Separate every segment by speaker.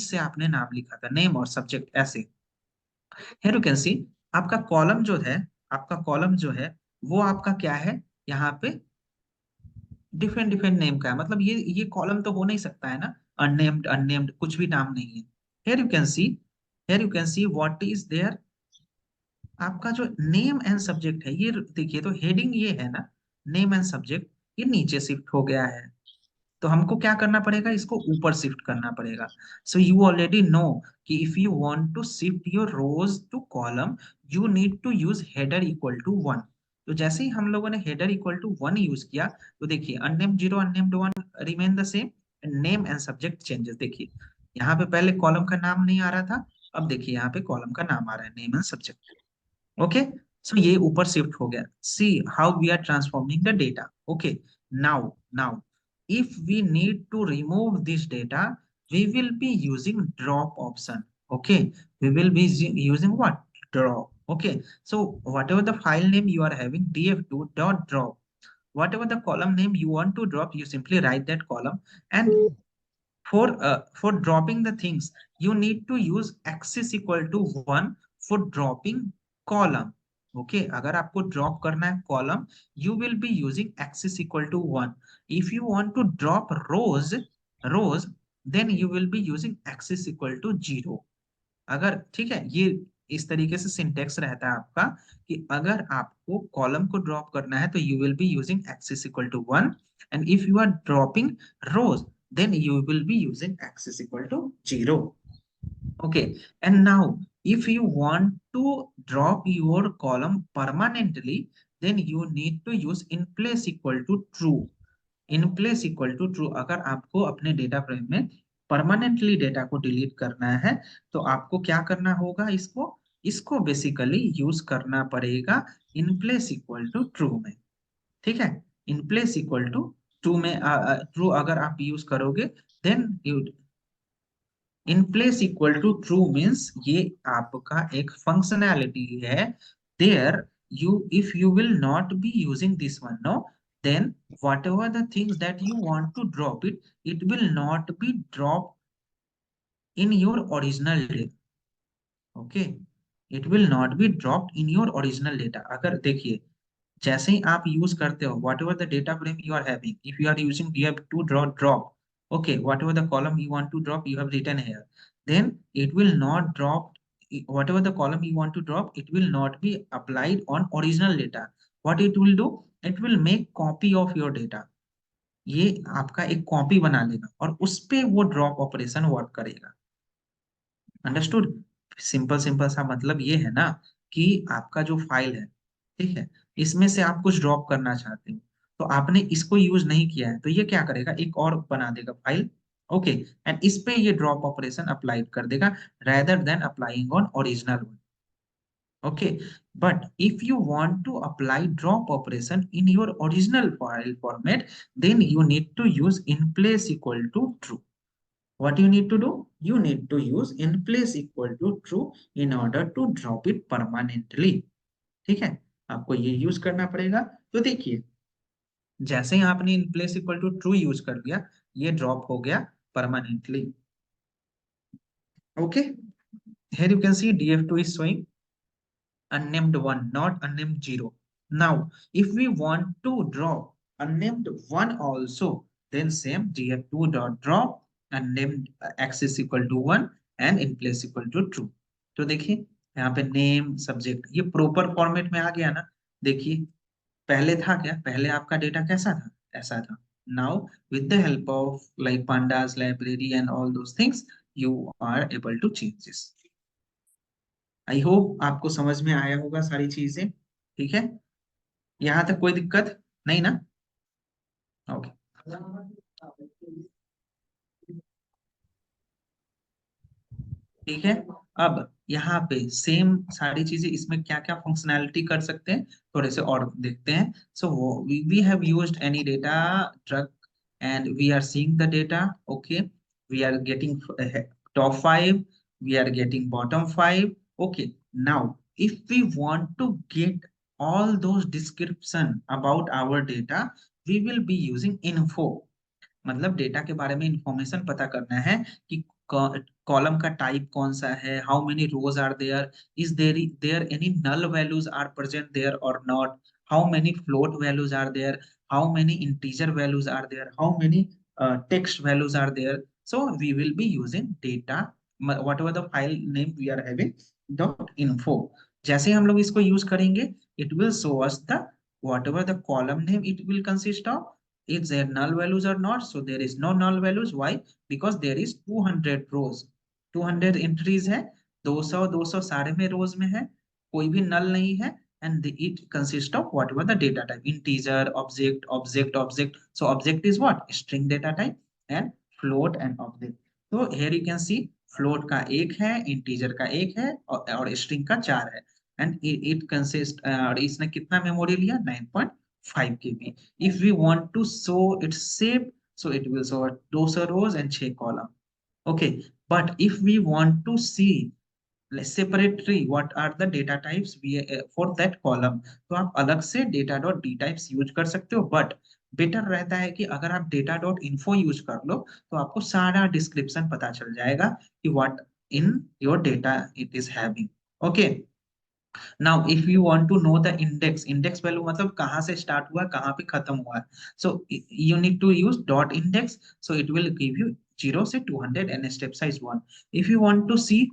Speaker 1: बीच से आपने नाम लिखा था, नेम और सब्जेक्ट ऐसे। Here you can see आपका कॉलम जो है, आपका कॉलम जो है वो आपका क्या है, यहाँ पे डिफरेंट डिफरेंट नेम का है। मतलब ये कॉलम तो हो नहीं सकता है ना, अननेम्ड अननेम्ड कुछ भी नाम नहीं है। Here you can see, here you can see what is there, आपका जो नेम एंड सब्जेक्ट है, ये देखिए तो हेडिंग ये है ना, नेम एंड सब्जेक्ट, ये नीचे शिफ्ट हो गया है। तो हमको क्या करना पड़ेगा, इसको ऊपर शिफ्ट करना पड़ेगा। सो यू ऑलरेडी नो कि if you want to shift your rows to column, you need to use header equal to 1। तो जैसे ही हम लोगों ने हेडर इक्वल टू 1 यूज किया, तो देखिए unnamed 0 unnamed 1 remain the same, name and subject changes. देखिए यहाँ पे पहले कॉलम का नाम नहीं आ रहा था, अब देखिए यहाँ पे कॉलम का नाम आ रहा है, name and subject. Okay, so ये ऊपर शिफ्ट हो गया। See how we are transforming the data. Okay, now if we need to remove this data, we will be using drop option. Okay, we will be using what, drop. Okay, so whatever the file name you are having, df2 dot drop, whatever the column name you want to drop, you simply write that column. And for dropping the things, you need to use axis equal to 1 for dropping column. Okay, अगर आपको drop करना है column, you will be using axis equal to 1। If you want to drop rows then you will be using axis equal to 0। अगर ठीक है, ये इस तरीके से सिंटेक्स रहता है आपका कि अगर आपको कॉलम को ड्रॉप करना है तो you will be using axis equal to 1, and if you are dropping rows then you will be using axis equal to 0. Okay, and now if you want to drop your column permanently, then you need to use in place equal to true। In place equal to true, अगर आपको अपने data frame में permanently data को delete करना है, तो आपको क्या करना होगा, इसको इसको बेसिकली यूज करना पड़ेगा in place equal to true में। ठीक है, in place equal to true में ट्रू अगर आप यूज करोगे, then you in place equal to true means ये आपका एक फंक्शनैलिटी है। There you if you will not be using this one, no, then whatever the things that you want to drop it will not be dropped in your original data। okay, it will not be dropped in your original data। अगर देखिए जैसे ही आप use करते हो, whatever the data frame you are having, if you are using you have to drop, okay, whatever the column you want to drop you have written here, then it will not drop, whatever the column you want to drop it will not be applied on original data। what it will do, it will make copy of your data। ये आपका एक copy बना लेगा और उस पे वो drop operation work करेगा। अंडरस्टूड? सिंपल सिंपल सा मतलब ये है ना कि आपका जो फाइल है, ठीक है, इसमें से आप कुछ ड्रॉप करना चाहते हो, तो आपने इसको यूज नहीं किया है, तो ये क्या करेगा, एक और बना देगा फाइल। ओके, एंड इस पे ये ड्रॉप ऑपरेशन अप्लाई कर देगा rather than applying on original one। okay, but if you want to apply drop operation in your original file format, then you need to use in place equal to true। what you need to do, you need to use in place equal to true in order to drop it permanently। ठीक है, आपको ये use करना पड़ेगा। तो देखिए जैसे ही आपने in place equal to true use कर दिया, ये ड्रॉप हो गया permanently. Okay, here you can see df2 is showing unnamed 1 not unnamed 0। now if we want to drop unnamed 1 also, then same df2 dot drop unnamed axis equal to 1 and in place equal to true। तो देखिए यहाँ पे name subject ये proper format में आ गया ना। देखिए पहले था क्या, पहले आपका डेटा कैसा था, ऐसा था। Now with the help of like pandas library and all those things, you are able to change this. I hope आपको समझ में आया होगा सारी चीजें। ठीक है, यहाँ तक कोई दिक्कत नहीं ना? ओके, ठीक है। अब यहाँ पे सेम सारी चीजें, इसमें क्या क्या फंक्शनैलिटी कर सकते हैं थोड़े से और देखते हैं। So we have used any data truck and we are seeing the data. Okay, we are getting top 5, we are getting bottom 5। okay, now if we want to get all those description about our data, we will be using info। मतलब data के बारे में information पता करना है कि column का type कौन सा है, how many rows are there, is there any null values are present there or not, how many float values are there, how many integer values are there, how many text values are there. So we will be using data, whatever the file name we are having, dot info. जैसे ही हम लोग इसको use करेंगे, it will show us the whatever the column name it will consist of. Is there null values or not? So there is no null values. Why? Because there is 200 rows, 200 entries है, 200 200 सारे में rows में है, कोई भी null नहीं है, and it consists of whatever the data type, integer, object, object, object. So object is what? String data type, and float and object. So here you can see float का एक है, integer का एक है, और string का 4 है, and it consists, और इसने कितना मेमोरी लिया? 9.5 KB. If we want to show its shape, so it will show 200 rows and 6 column. Okay, but if we want to see separately what are the data types we for that column, तो आप अलग से data dot d types use कर सकते हो, but better रहता है कि अगर आप data dot info यूज कर लो तो आपको सारा डिस्क्रिप्शन पता चल जाएगा कि what in your data it is having. Okay, now if you want to know the index value मतलब कहाँ से स्टार्ट हुआ, कहाँ पे खत्म हुआ, so you need to use dot index, so it will give you 0 से 200 and step size 1. If you want to see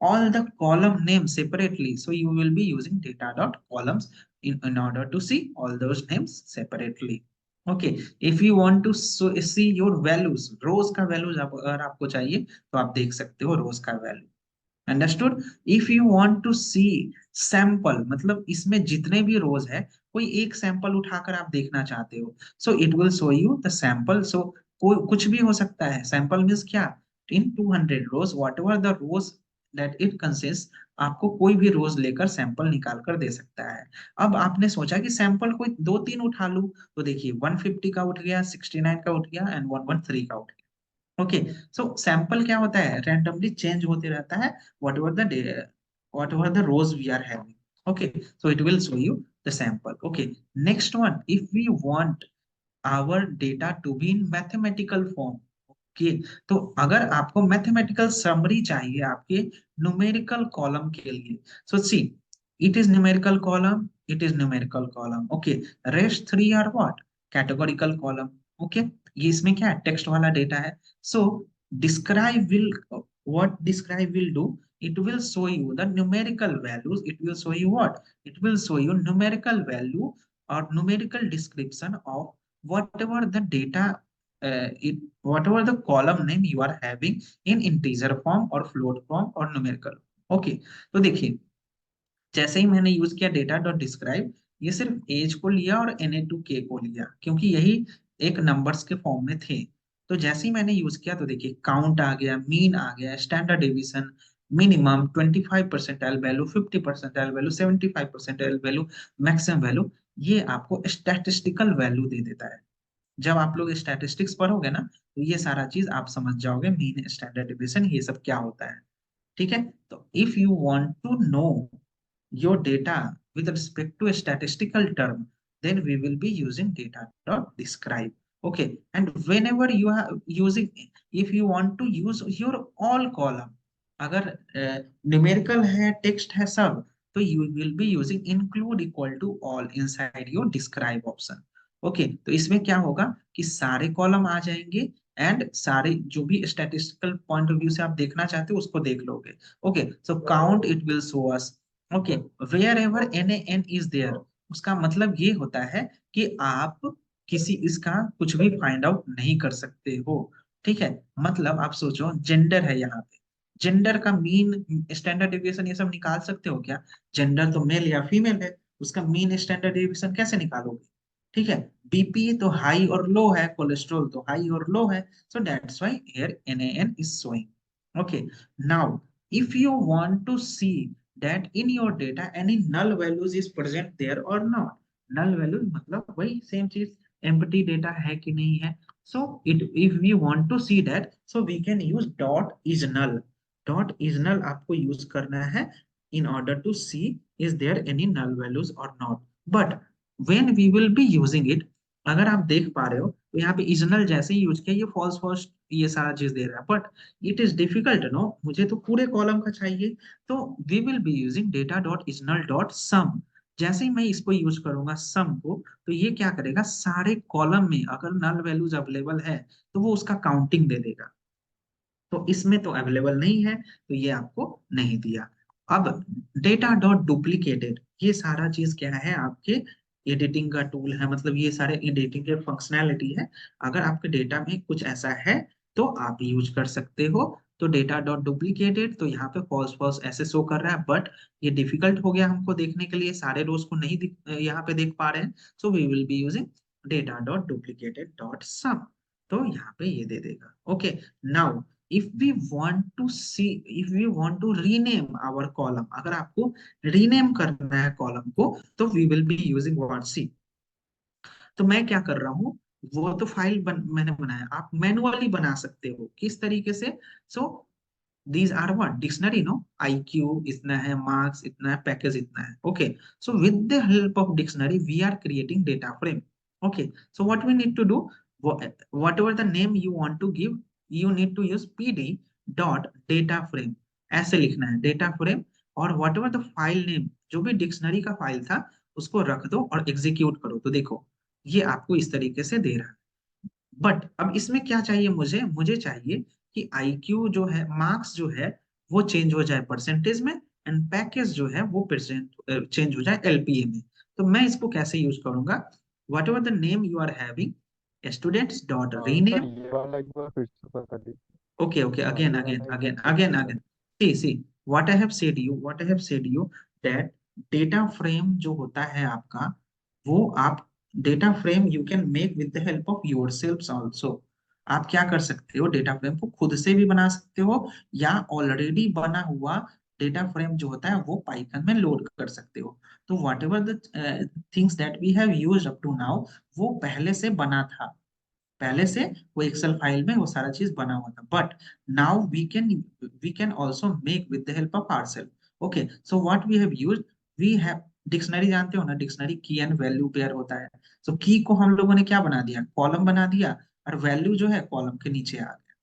Speaker 1: all the column names separately, so you will be using data dot columns in order to see all those names separately. Okay, if you want to see your values, rows का values अगर आपको चाहिए तो आप देख सकते हो rows का value. Understood. If you want to see sample, मतलब इसमें जितने भी रोज है कोई एक सैंपल उठाकर आप देखना चाहते हो, so it will show you the sample. So कोई कुछ भी हो सकता है. सैंपल मींस क्या? In 200 rows whatever the rows that it consist, आपको कोई भी रोज लेकर सैंपल निकाल कर दे सकता है. अब आपने सोचा कि सैंपल कोई 2-3 उठा लूं, तो देखिए 150 का उठ गया, 69 का उठ गया, एंड 113 का उठ गया. ओके, सो सैंपल क्या होता है? रैंडमली चेंज होते रहता है whatever the rows we are having. Okay, so it will show you the sample. Okay, next one, if we want our data to be in mathematical form. Okay, तो अगर आपको mathematical summary चाहिए आपके numerical column के लिए, so see, it is numerical column, it is numerical column. Okay, rest 3 are what? Categorical column. Okay, ये इसमें क्या है? टेक्स्ट वाला डेटा है. So describe will, what describe will do, it will show you the numerical values. It will show you what? It will show you numerical value or numerical description of whatever the data, whatever the column name you are having in integer form or float form or numerical. Okay, तो देखिए जैसे ही मैंने use किया data dot describe, ये सिर्फ as को लिया और Na2K को लिया, क्योंकि यही एक नंबर्स के फॉर्म में थे. तो जैसे ही मैंने यूज किया तो देखिए काउंट आ गया, मीन आ गया, standard division, minimum 25 percentile value, 50 percentile value, 75 percentile value, maximum value. ये आपको स्टैटिस्टिकल वैल्यू दे देता है. जब आप लोग स्टैटिस्टिक्स पढ़ोगे ना, तो ये सारा चीज आप समझ जाओगे, मीन, स्टैंडर्ड डिवीजन, ये सब क्या होता है. ठीक है, तो if you want to know your data with respect to a statistical term, then we will be using data dot describe. Okay, and whenever you are using, if you want to use your all column, अगर numerical है, text है, सब, तो you will be using include equal to all inside your describe option. Okay, तो इसमें क्या होगा कि सारे कॉलम आ जाएंगे एंड सारे जो भी स्टैटिस्टिकल पॉइंट ऑफ व्यू से आप देखना चाहते हो उसको देख लोगे. Okay, so count it will show us. Okay, wherever NaN is there, उसका मतलब ये होता है कि आप किसी इसका कुछ भी फाइंड आउट नहीं कर सकते हो. ठीक है, मतलब आप सोचो जेंडर है, यहाँ पे जेंडर का मीन, स्टैंडर्ड डेविएशन ये सब निकाल सकते हो क्या? जेंडर तो मेल या फीमेल है, उसका मीन स्टैंडर्ड डेविएशन कैसे निकालोगे? ठीक है, बीपी तो हाई और लो है, कोलेस्ट्रॉल तो हाई और लो है, so that's why here NaN is showing. Okay, now if you want to see that in your data any null values is present there or not, null values मतलब वही same चीज, empty data है कि नहीं है. So it, if we want to see that, so we can use dot is null. Dot is null आपको use करना है in order to see is there any null values or not. But when we will be using it, अगर आप देख पा रहे हो तो यहाँ पे is null जैसे ही यूज किया ये false ये सारा चीज दे रहा है, but it is difficult no, मुझे तो पूरे कॉलम का चाहिए। तो we will be using data dot is null dot sum. जैसे ही मैं इसको यूज करूंगा सम को, तो ये क्या करेगा, सारे कॉलम में अगर नल वैल्यूज अवेलेबल है तो वो उसका काउंटिंग दे देगा। तो इसमें तो अवेलेबल नहीं है, तो ये आपको नहीं दिया। अब डेटा डॉट डुप्लीकेटेड, ये सारा चीज क्या है, आपके एडिटिंग का टूल है, मतलब ये सारे एडिटिंग के फंक्शनैलिटी है। अगर आपके डेटा में कुछ ऐसा है तो आप यूज कर सकते हो। तो डेटा डॉट डुप्लीकेटेड, तो यहाँ पे फॉल्स फॉल्स ऐसे शो कर रहा है, बट ये डिफिकल्ट हो गया हमको देखने के लिए, सारे रोज को नहीं यहाँ पे देख पा रहे हैं। So we will be using data dot duplicated dot sum. तो यहाँ पे ये दे देगा। Okay, now if we want to see, if we want to rename our column, अगर आपको rename करना है कॉलम को, तो we will be using what, see। तो मैं क्या कर रहा हूँ, वो तो फाइल मैंने बनाया, आप मैनुअली बना सकते हो किस तरीके से। So these are what, dictionary no, IQ इतना है, मार्क्स इतना है, पैकेज इतना है। Okay, so with the help of dictionary we are creating data frame. Okay, so what we need to do, whatever the name you want to give, you need to use pd dot data frame, ऐसे लिखना है data frame. और whatever the file name, जो भी dictionary का file था उसको रख दो और एग्जीक्यूट करो। तो देखो ये आपको इस तरीके से दे रहा है। बट अब इसमें क्या चाहिए, मुझे मुझे चाहिए कि IQ जो है, मार्क्स जो है, वो चेंज हो जाए परसेंटेज में, एंड पैकेज जो है वो परसेंट चेंज हो जाए LPA में। तो मैं इसको कैसे यूज करूंगा, whatever the name you are having, students dot
Speaker 2: sir
Speaker 1: rename.
Speaker 2: ये वाला एक बार फिर से बता दीजिए।
Speaker 1: Okay, okay,
Speaker 2: हाँ
Speaker 1: again,
Speaker 2: ये
Speaker 1: again,
Speaker 2: वाला एक बार
Speaker 1: again,
Speaker 2: फिर से
Speaker 1: again,
Speaker 2: बता
Speaker 1: again. See, what I have said you, what I have said you, that data frame जो होता है आपका, वो आप data frame you can make with the help of yourself also. आप क्या कर सकते हो, डेटा फ्रेम को खुद से भी बना सकते हो, या ऑलरेडी बना हुआ डेटा फ्रेम जो होता है वो पाइथन में लोड कर सकते हो। तो whatever the things that we have used up to now, वो पहले से बना था, पहले से वो एक्सेल फाइल में वो सारा चीज बना हुआ था, but now we can also make with the help of ourself. Okay, so what we have used, we have dictionary, जानते हो ना, डिक्शनरी की एंड वैल्यू पेयर होता है। सो की को हम लोगों ने क्या बना दिया, कॉलम बना दिया, और वैल्यू जो है कॉलम के नीचे आ गया।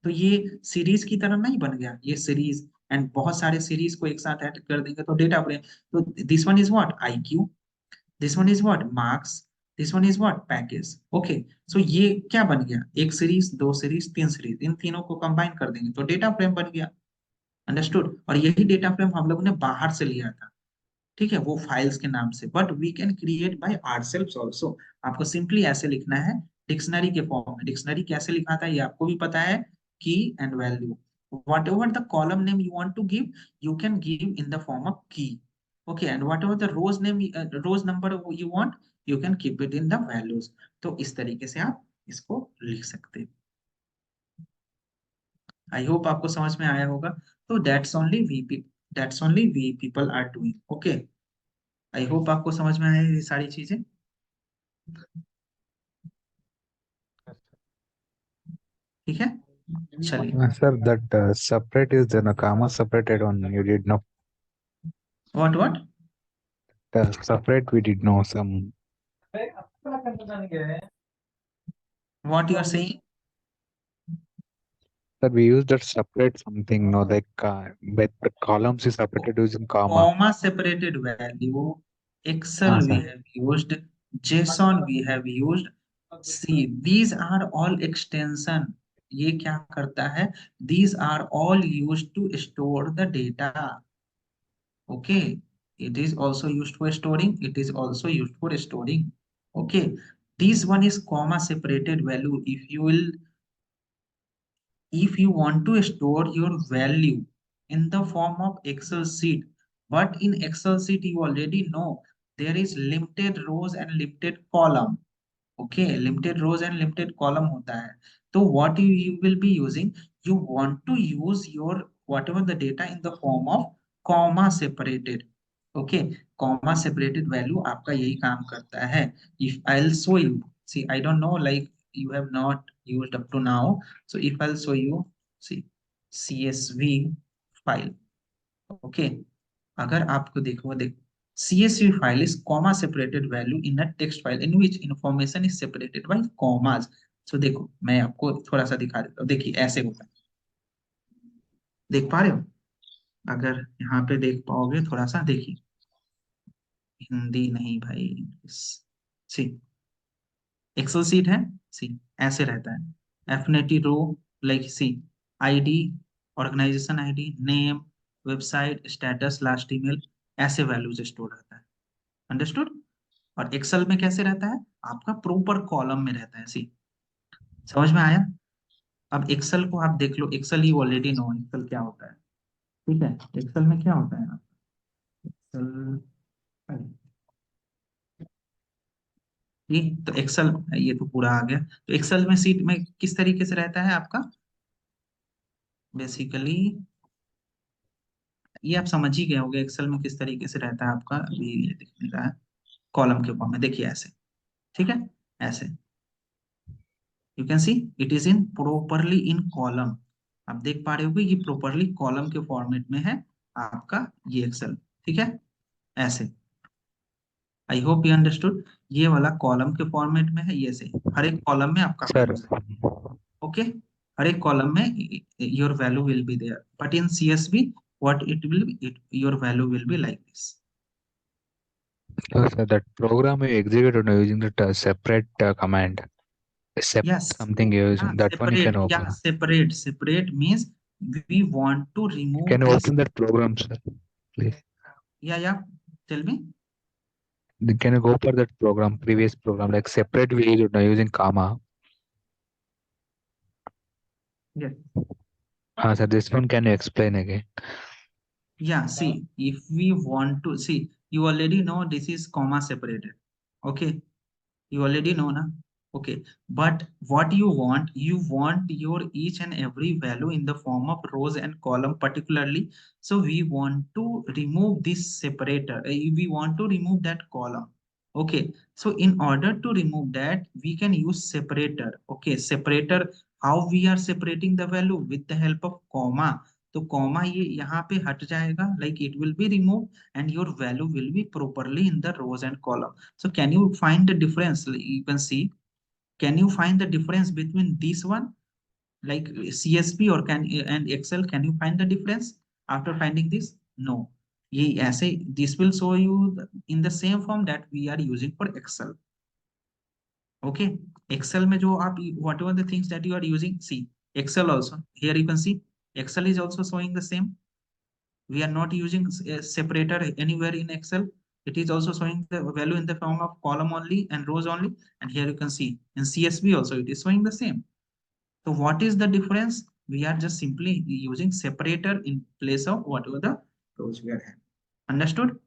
Speaker 1: तो ये सीरीज की तरह नहीं बन गया, ये सीरीज एंड बहुत सारे सीरीज को एक साथ ऐड कर देंगे तो डेटा फ्रेम। तो this one is what, IQ, this one is what, marks, this one is what, package. Okay, so ये क्या बन गया, एक सीरीज, दो सीरीज, तीन सीरीज, इन तीनों को कंबाइन कर देंगे तो डेटा फ्रेम बन गया। अंडरस्टूड। और यही डेटा फ्रेम हम लोगों ने बाहर से लिया था, ठीक है, वो फाइल्स के नाम से, but we can create by ourselves also. आपको सिंपली ऐसे लिखना है डिक्शनरी के फॉर्म में। डिक्शनरी कैसे लिखा था ये आपको भी पता है, की and value, whatever the column name you want to give, you can give in the form of key। Okay, and whatever the rows name, rows number you want, you can keep it in the values। तो इस तरीके से आप इसको लिख सकते हैं। आई hope आपको समझ में आया होगा। तो that's only we people are doing. Okay, I hope आपको समझ में आया ये सारी चीजें। ठीक है, चलिए।
Speaker 2: Sir, that separate is the comma separated one. You did not
Speaker 1: what
Speaker 2: separate. We did know some.
Speaker 1: What you are saying,
Speaker 2: That we used that separate something. No, like but the columns is separated using comma.
Speaker 1: comma separated value, Excel
Speaker 2: Ah,
Speaker 1: we
Speaker 2: sir.
Speaker 1: have used, JSON we have used। See, these are all extension। ये क्या करता है, these are all used to store the data। Okay, it is also used for storing, it is also used for storing। Okay, this one is comma separated value. If you want to store your value in the form of Excel sheet, but in Excel sheet you already know there is limited rows and limited column। Okay, limited rows and limited column होता है। तो what you will be using, you want to use your whatever the data in the form of comma separated। Okay, comma separated value आपका यही काम करता है। If I'll show you, see, I don't know, like you have not used up to now, so if I'll show you, see, CSV file। Okay, अगर आपको देखो, देख, CSV file is comma separated value in a text file in which information is separated by commas। सो देखो मैं आपको थोड़ा सा दिखा देता हूँ, देखिए ऐसे होता है, देख पा रहे हो? अगर यहाँ पे देख पाओगे थोड़ा सा, देखिए, हिंदी नहीं भाई, सी, एक्सेल सीट है, सी, ऐसे रहता है, affinity row, like see, ID, organisation ID, name, website, status, last email, ऐसे वैल्यूज स्टोर रहता है। अंडरस्टूड? और एक्सेल में कैसे रहता है, आपका प्रॉपर कॉलम में रहता है, सी, समझ में आया? अब एक्सेल को आप देख लो, Excel you already know Excel क्या होता है, ठीक है? एक्सेल में क्या होता है, एक्सेल, ठीक, तो एक्सेल, ये तो पूरा आ गया। तो एक्सेल में सीट में किस तरीके से रहता है आपका, बेसिकली ये आप समझ ही गए होंगे एक्सेल में किस तरीके से रहता है आपका, अभी ये दिखने का है, कॉलम के फॉर्म में, देखिए ऐसे, ठीक है, ऐसे, you can see it is in properly in column, आप देख पा रहे हो कि ये प्रॉपरली कॉलम के फॉर्मेट में है आपका ये एक्सेल, ठीक है, ऐसे, आई होप यू अंडरस्टूड, ये वाला कॉलम के फॉर्मेट में है, ये से हर एक कॉलम में आपका
Speaker 2: Sir,
Speaker 1: वैल्यूज है, ओके, हर एक कॉलम में your value will be there, but in CSV what it will be, it your value will be like this.
Speaker 2: so sir, that program you executed using the separate command,
Speaker 1: Yes,
Speaker 2: separate something you use,
Speaker 1: yeah,
Speaker 2: that one you
Speaker 1: separate,
Speaker 2: can
Speaker 1: yeah,
Speaker 2: open.
Speaker 1: separate means we want to remove
Speaker 2: Can you
Speaker 1: this,
Speaker 2: open that program, sir? Please.
Speaker 1: yeah, tell me.
Speaker 2: Can you go for that program, previous program, like separate we use using comma?
Speaker 1: Yes.
Speaker 2: Sir, this one can you explain again?
Speaker 1: Yeah, see, if we want to see, you already know this is comma separated, okay, you already know na, okay, but what you want your each and every value in the form of rows and column particularly, so we want to remove this separator, we want to remove that column, okay, so in order to remove that we can use separator, okay, separator, how we are separating the value with the help of comma, तो comma ये यहाँ पे हट जाएगा, like it will be remove and your value will B properly in the rows and column. So can you find the difference? You can see, can you find the difference between this one, like CSV or can and Excel? Can you find the difference after finding this? No. ये ऐसे, this will show you in the same form that we are using for Excel. Okay. Excel में जो आप whatever the things that you are using, see Excel also. Here you can see Excel is also showing the same. We are not using a separator anywhere in Excel. It is also showing the value in the form of column only and rows only. And here you can see in CSV also it is showing the same. So what is the difference? We are just simply using separator in place of whatever the rows we are having. Understood?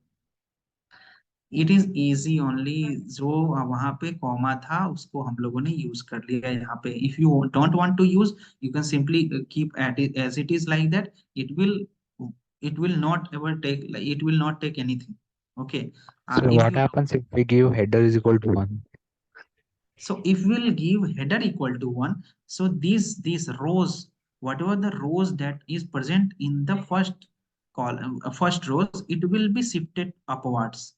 Speaker 1: It is easy only, जो वहां पे comma था उसको हम लोगों ने use कर लिया यहाँ पे, if you don't want to use you can simply keep at it as it is, like that it will not ever take, like it will not take anything, okay.
Speaker 2: So
Speaker 1: If
Speaker 2: what
Speaker 1: you,
Speaker 2: happens if we give header is equal to 1?
Speaker 1: so if we'll give header equal to 1, so these rows, whatever the rows that is present in the first column, first rows, it will be shifted upwards,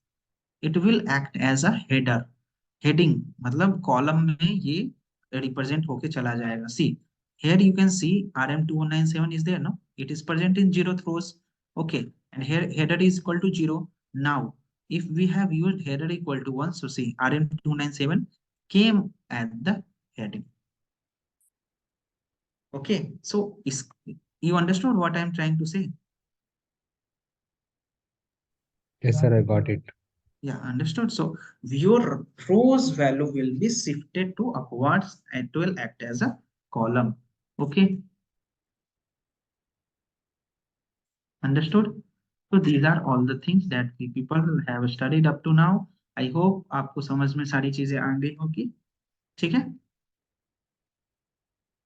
Speaker 1: it will act as a header, heading मतलब column में ये represent होके चला जाएगा, सी, here you can see RM2197 is there, no, it is present in 0th rows, okay, and here header is equal to 0. Now if we have used header equal to 1, so see RM297 came at the heading, okay, so is, you understood what I am trying to say?
Speaker 2: Yes, sir, I got it.
Speaker 1: Yeah, understood. So your rows value will be shifted to upwards and it will act as a column. Okay, understood. So these are all the things that we people have studied up to now. I hope आपको समझ में सारी चीजें आ गई होगी, ठीक है?